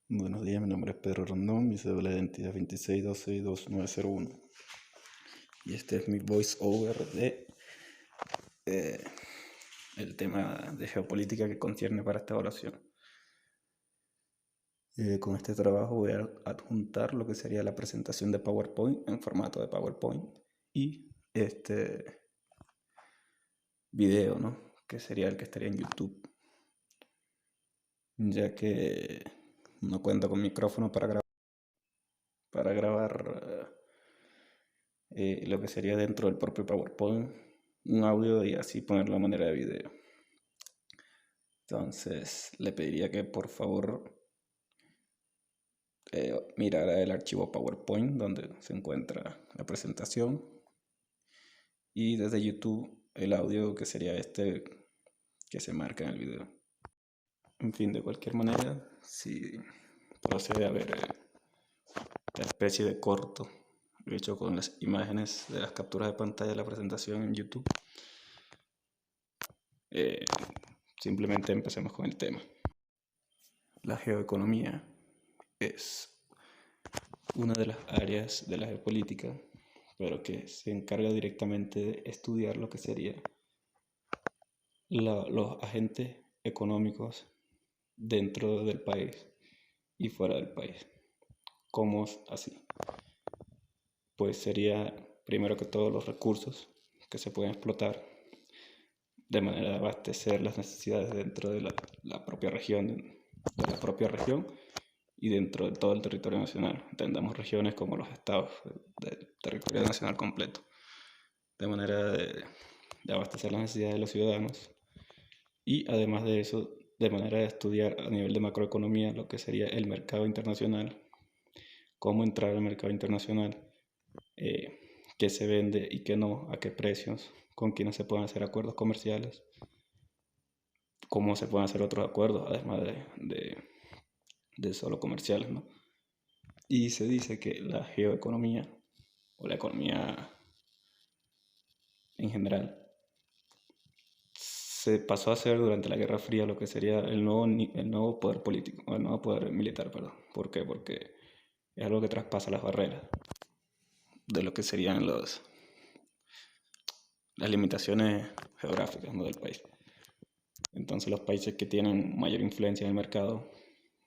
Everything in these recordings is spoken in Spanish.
Buenos días, mi nombre es Pedro Rondón, mi cédula de identidad 26122901. Y este es mi voice over de el tema de geopolítica que concierne para esta evaluación. Con este trabajo voy a adjuntar lo que sería la presentación de PowerPoint en formato de PowerPoint y este video, ¿no? Que sería el que estaría en YouTube, ya que no cuento con micrófono para grabar lo que sería dentro del propio PowerPoint un audio y así ponerlo a manera de video. Entonces le pediría que por favor mirara el archivo PowerPoint donde se encuentra la presentación y desde YouTube el audio que sería este que se marca en el video. En fin, de cualquier manera, si procede a ver esta especie de corto hecho con las imágenes de las capturas de pantalla de la presentación en YouTube, simplemente empecemos con el tema. La geoeconomía es una de las áreas de la geopolítica, pero que se encarga directamente de estudiar lo que serían los agentes económicos dentro del país y fuera del país. ¿Cómo es así? Pues sería primero que todo los recursos que se pueden explotar de manera de abastecer las necesidades dentro de la propia región, y dentro de todo el territorio nacional. Entendamos regiones como los estados del territorio nacional completo, de manera de abastecer las necesidades de los ciudadanos y además de eso, de manera de estudiar a nivel de macroeconomía lo que sería el mercado internacional, cómo entrar al mercado internacional, qué se vende y qué no, a qué precios, con quiénes se pueden hacer acuerdos comerciales, cómo se pueden hacer otros acuerdos, además de solo comerciales, ¿no? Y se dice que la geoeconomía, o la economía en general, se pasó a hacer durante la Guerra Fría lo que sería el nuevo poder político, o el nuevo poder militar, perdón. ¿Por qué? Porque es algo que traspasa las barreras de lo que serían las limitaciones geográficas, ¿no?, del país. Entonces los países que tienen mayor influencia en el mercado,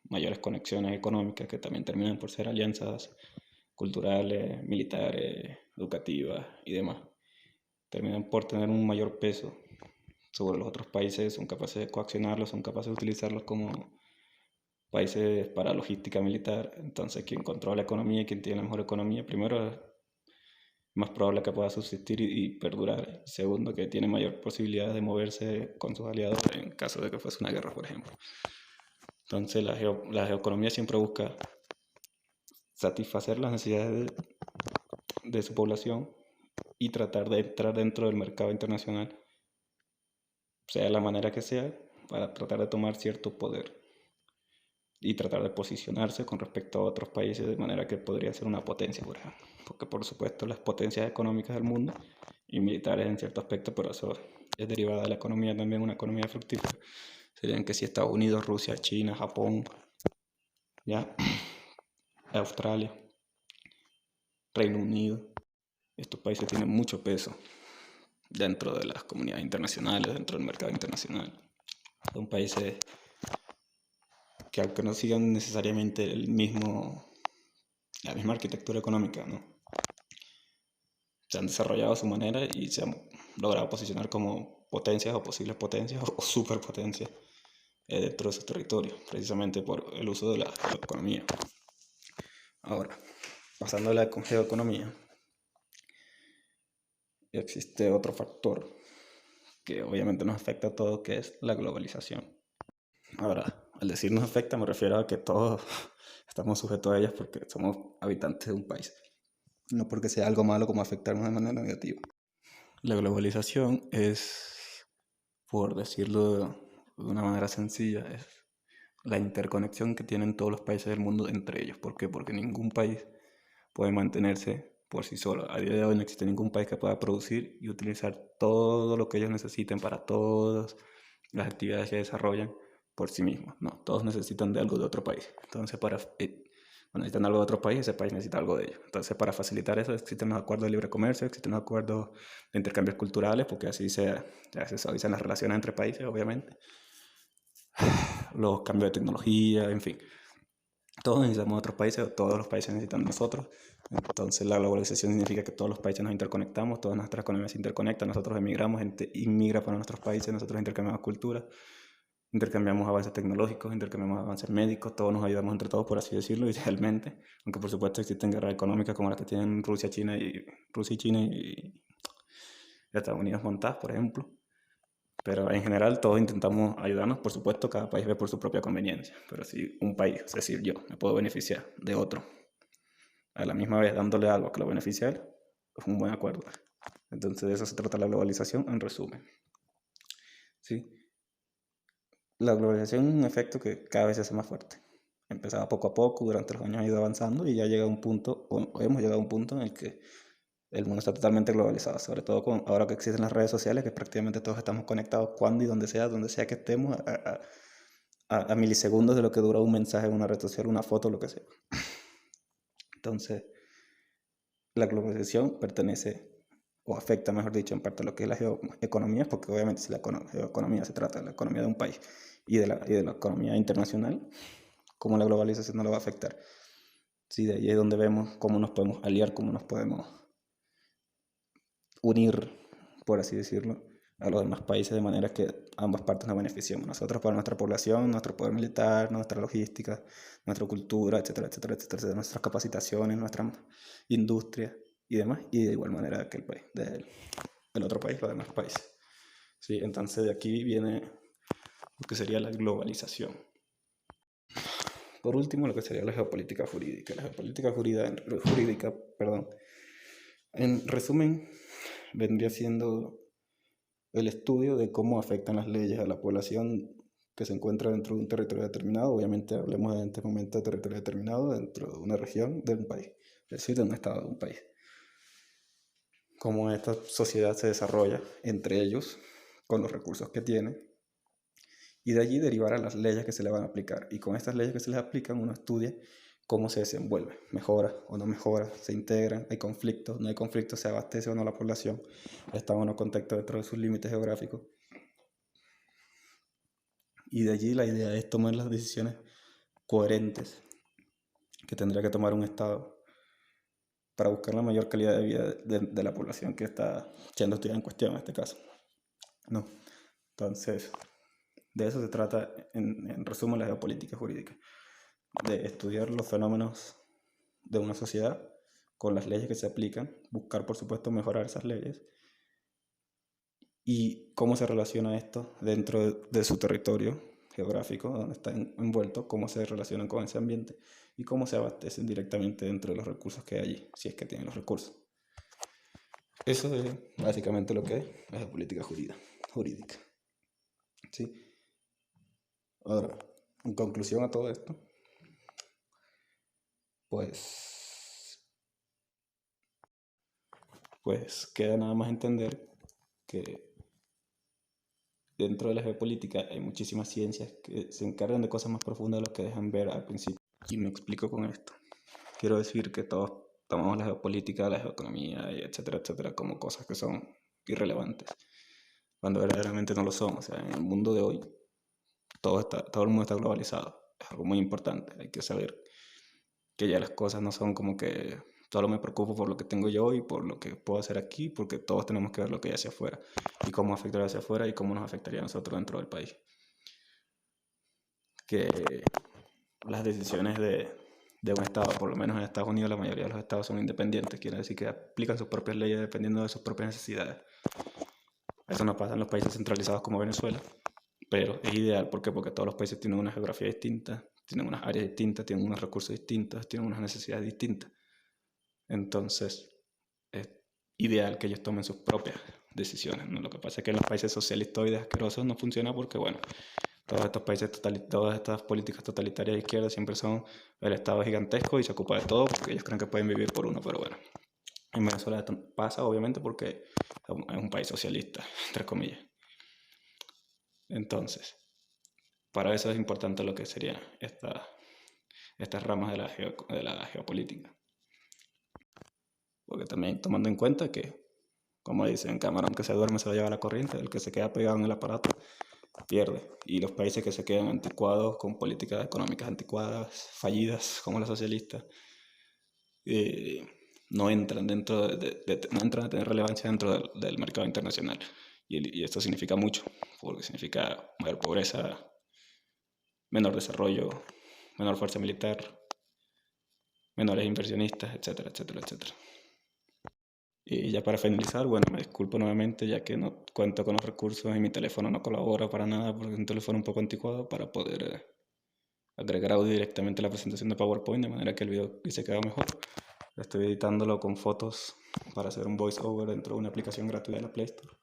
mayores conexiones económicas, que también terminan por ser alianzas culturales, militares, educativas y demás, terminan por tener un mayor peso sobre los otros países, son capaces de coaccionarlos, son capaces de utilizarlos como países para logística militar. Entonces quien controla la economía y quien tiene la mejor economía, primero es más probable que pueda subsistir y perdurar. Segundo, que tiene mayor posibilidad de moverse con sus aliados en caso de que fuese una guerra, por ejemplo. Entonces la geoeconomía siempre busca satisfacer las necesidades de su población y tratar de entrar dentro del mercado internacional, sea la manera que sea, para tratar de tomar cierto poder y tratar de posicionarse con respecto a otros países de manera que podría ser una potencia, por ejemplo. Porque por supuesto las potencias económicas del mundo y militares en cierto aspecto, pero eso es derivada de la economía también, una economía fructífera. Serían que si Estados Unidos, Rusia, China, Japón, ¿ya? Australia, Reino Unido, estos países tienen mucho peso dentro de las comunidades internacionales, dentro del mercado internacional. Son países que aunque no sigan necesariamente la misma arquitectura económica, ¿no?, se han desarrollado a su manera y se han logrado posicionar como potencias o posibles potencias o superpotencias dentro de sus territorios, precisamente por el uso de la geoeconomía. Ahora, pasando a la geoeconomía, existe otro factor que obviamente nos afecta a todos, que es la globalización. Ahora, al decir nos afecta me refiero a que todos estamos sujetos a ellas porque somos habitantes de un país, no porque sea algo malo como afectarnos de manera negativa. La globalización es, por decirlo de una manera sencilla, es la interconexión que tienen todos los países del mundo entre ellos. ¿Por qué? Porque ningún país puede mantenerse por sí solo. A día de hoy no existe ningún país que pueda producir y utilizar todo lo que ellos necesiten para todas las actividades que desarrollan por sí mismos, no, todos necesitan de algo de otro país. Entonces, cuando necesitan algo de otro país, ese país necesita algo de ellos. Entonces, para facilitar eso, existen los acuerdos de libre comercio, existen los acuerdos de intercambios culturales, porque así se suavizan las relaciones entre países, obviamente. Los cambios de tecnología, en fin. Todos necesitamos de otros países, todos los países necesitan de nosotros. Entonces, la globalización significa que todos los países nos interconectamos, todas nuestras economías se interconectan, nosotros emigramos, gente inmigra para nuestros países, nosotros intercambiamos cultura, intercambiamos avances tecnológicos, intercambiamos avances médicos, todos nos ayudamos entre todos, por así decirlo, idealmente, aunque por supuesto existen guerras económicas como las que tienen China y Estados Unidos montadas, por ejemplo. Pero en general todos intentamos ayudarnos, por supuesto, cada país ve por su propia conveniencia. Pero si un país, es decir, yo, me puedo beneficiar de otro, a la misma vez dándole algo que lo beneficie a él, es un buen acuerdo. Entonces de eso se trata la globalización, en resumen. ¿Sí? La globalización es un efecto que cada vez se hace más fuerte. Empezaba poco a poco, durante los años ha ido avanzando y ya llega a un punto, o hemos llegado a un punto en el que el mundo está totalmente globalizado, sobre todo ahora que existen las redes sociales, que prácticamente todos estamos conectados cuando y donde sea que estemos, a milisegundos de lo que dura un mensaje en una red social, una foto, lo que sea. Entonces, la globalización pertenece, o afecta, mejor dicho, en parte a lo que es la geoeconomía, porque obviamente si la geoeconomía se trata de la economía de un país y de la economía internacional, ¿cómo la globalización no lo va a afectar? Sí, de ahí es donde vemos cómo nos podemos aliar, cómo nos podemos unir, por así decirlo, a los demás países de manera que ambas partes nos beneficiemos. Nosotros para nuestra población, nuestro poder militar, nuestra logística, nuestra cultura, etcétera, etcétera, etcétera, nuestras capacitaciones, nuestra industria y demás, y de igual manera que el país, del otro país, los demás países. Sí, entonces de aquí viene lo que sería la globalización. Por último, lo que sería la geopolítica jurídica. La geopolítica jurídica, perdón, en resumen, vendría siendo el estudio de cómo afectan las leyes a la población que se encuentra dentro de un territorio determinado. Obviamente hablemos en este momento de territorio determinado dentro de una región de un país, es decir, de un estado de un país. Cómo esta sociedad se desarrolla entre ellos con los recursos que tiene y de allí derivar a las leyes que se le van a aplicar. Y con estas leyes que se les aplican uno estudia cómo se desenvuelve, mejora o no mejora, se integran, hay conflictos, no hay conflictos, se abastece o no la población, está o no contacto dentro de sus límites geográficos. Y de allí la idea es tomar las decisiones coherentes que tendría que tomar un Estado para buscar la mayor calidad de vida de la población que está siendo estudiada en cuestión en este caso. No. Entonces, de eso se trata en resumen la geopolítica jurídica, de estudiar los fenómenos de una sociedad con las leyes que se aplican, buscar por supuesto mejorar esas leyes y cómo se relaciona esto dentro de su territorio geográfico donde están envueltos, cómo se relacionan con ese ambiente y cómo se abastecen directamente dentro de los recursos que hay allí, si es que tienen los recursos. Eso es básicamente lo que es la geopolítica jurídica. ¿Sí? Ahora, en conclusión a todo esto, pues queda nada más entender que dentro de la geopolítica hay muchísimas ciencias que se encargan de cosas más profundas de lo que dejan ver al principio. Y me explico con esto. Quiero decir que todos tomamos la geopolítica, la geoeconomía, etcétera, etcétera, como cosas que son irrelevantes, cuando verdaderamente no lo son. O sea, en el mundo de hoy, todo el mundo está globalizado. Es algo muy importante. Hay que saber que ya las cosas no son como que solo me preocupo por lo que tengo yo y por lo que puedo hacer aquí, porque todos tenemos que ver lo que hay hacia afuera y cómo afectará hacia afuera y cómo nos afectaría a nosotros dentro del país. Que las decisiones de un estado, por lo menos en Estados Unidos la mayoría de los estados son independientes, quiere decir que aplican sus propias leyes dependiendo de sus propias necesidades. Eso no pasa en los países centralizados como Venezuela, pero es ideal, ¿por qué? Porque todos los países tienen una geografía distinta, tienen unas áreas distintas, tienen unos recursos distintos, tienen unas necesidades distintas. Entonces, es ideal que ellos tomen sus propias decisiones, ¿no? Lo que pasa es que en los países socialistoides asquerosos no funciona porque, bueno, todos estos países, todas estas políticas totalitarias de izquierda siempre son el Estado gigantesco y se ocupa de todo porque ellos creen que pueden vivir por uno, pero bueno. En Venezuela esto pasa obviamente porque es un país socialista, entre comillas. Entonces, para eso es importante lo que serían estas ramas de la geopolítica. Porque también tomando en cuenta que, como dicen, camarón que se duerme se lo lleva la corriente, el que se queda pegado en el aparato pierde. Y los países que se quedan anticuados, con políticas económicas anticuadas, fallidas, como la socialista, eh, no entran no entran a tener relevancia dentro del mercado internacional. Y esto significa mucho, porque significa mayor pobreza, menor desarrollo, menor fuerza militar, menores inversionistas, etcétera, etcétera, etcétera. Y ya para finalizar, bueno, me disculpo nuevamente ya que no cuento con los recursos y mi teléfono no colabora para nada porque es un teléfono un poco anticuado para poder agregar audio directamente a la presentación de PowerPoint de manera que el video se quede mejor. Estoy editándolo con fotos para hacer un voiceover dentro de una aplicación gratuita de la Play Store.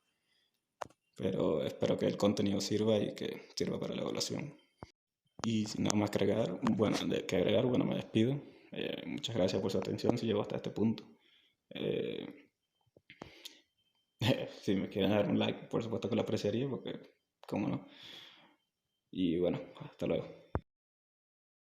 Pero espero que el contenido sirva y que sirva para la evaluación. Y sin nada más que agregar, bueno, me despido. Muchas gracias por su atención si llegó hasta este punto. Si me quieren dar un like, por supuesto que lo apreciaría, porque, cómo no. Y bueno, hasta luego.